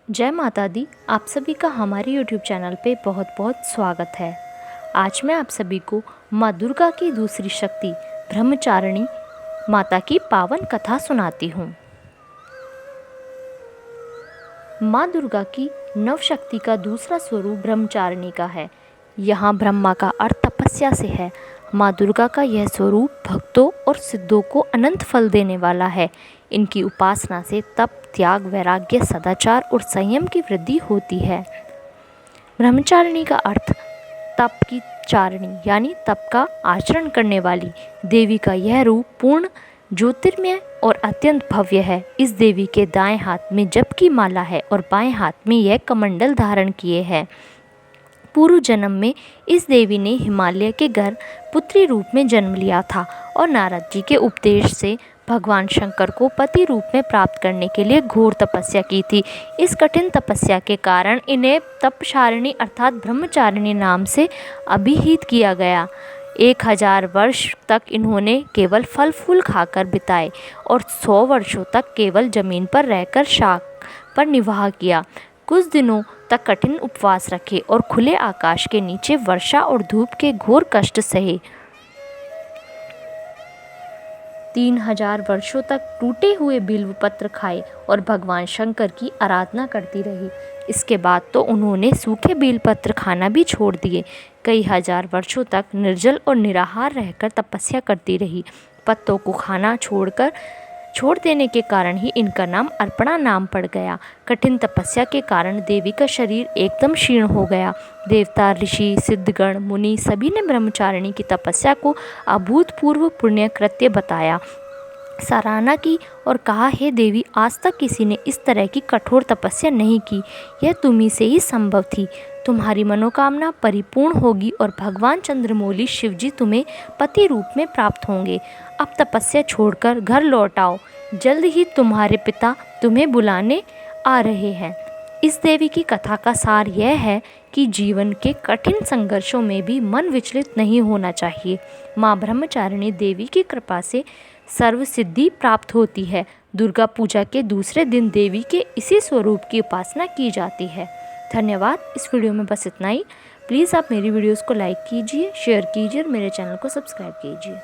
जय माता दी। आप सभी का हमारे YouTube चैनल पे बहुत बहुत स्वागत है। आज मैं आप सभी को माँ दुर्गा की दूसरी शक्ति ब्रह्मचारिणी माता की पावन कथा सुनाती हूँ। माँ दुर्गा की नव शक्ति का दूसरा स्वरूप ब्रह्मचारिणी का है। यहाँ ब्रह्मा का अर्थ तपस्या से है। माँ दुर्गा का यह स्वरूप भक्तों और सिद्धों को अनंत फल देने वाला है। इनकी उपासना से तप, त्याग, वैराग्य, सदाचार और संयम की वृद्धि होती है। ब्रह्मचारिणी का अर्थ तप की चारिणी यानी तप का आचरण करने वाली देवी का यह रूप पूर्ण ज्योतिर्मय और अत्यंत भव्य है। इस देवी के दाएं हाथ में जप की माला है और बाएं हाथ में यह कमंडल धारण किए है। पूर्व जन्म में इस देवी ने हिमालय के घर पुत्री रूप में जन्म लिया था और नारद जी के उपदेश से भगवान शंकर को पति रूप में प्राप्त करने के लिए घोर तपस्या की थी। इस कठिन तपस्या के कारण इन्हें तपचारिणी अर्थात ब्रह्मचारिणी नाम से अभिहित किया गया। 1000 वर्ष तक इन्होंने केवल फल फूल खाकर बिताए और 100 वर्षों तक केवल जमीन पर रहकर शाक पर निवाह किया। कुछ दिनों तक कठिन उपवास रखे और खुले आकाश के नीचे वर्षा और धूप के घोर कष्ट सहे। 3000 वर्षों तक टूटे हुए बिल्वपत्र खाए और भगवान शंकर की आराधना करती रही। इसके बाद तो उन्होंने सूखे बेलपत्र खाना भी छोड़ दिए। कई हजार वर्षों तक निर्जल और निराहार रहकर तपस्या करती रही। पत्तों को खाना छोड़ देने के कारण ही इनका नाम अर्पणा नाम पड़ गया। कठिन तपस्या के कारण देवी का शरीर एकदम क्षीण हो गया। देवता, ऋषि, सिद्धगण, मुनि सभी ने ब्रह्मचारिणी की तपस्या को अभूतपूर्व पुण्य कृत्य बताया, सराहना की और कहा, हे देवी, आज तक किसी ने इस तरह की कठोर तपस्या नहीं की। यह तुम्ही से ही संभव थी। तुम्हारी मनोकामना परिपूर्ण होगी और भगवान चंद्रमौली शिवजी तुम्हें पति रूप में प्राप्त होंगे। अब तपस्या छोड़कर घर लौट आओ। जल्द ही तुम्हारे पिता तुम्हें बुलाने आ रहे हैं। इस देवी की कथा का सार यह है कि जीवन के कठिन संघर्षों में भी मन विचलित नहीं होना चाहिए। माँ ब्रह्मचारिणी देवी की कृपा से सर्वसिद्धि प्राप्त होती है। दुर्गा पूजा के दूसरे दिन देवी के इसी स्वरूप की उपासना की जाती है। धन्यवाद। इस वीडियो में बस इतना ही। प्लीज़ आप मेरी वीडियोस को लाइक कीजिए, शेयर कीजिए और मेरे चैनल को सब्सक्राइब कीजिए।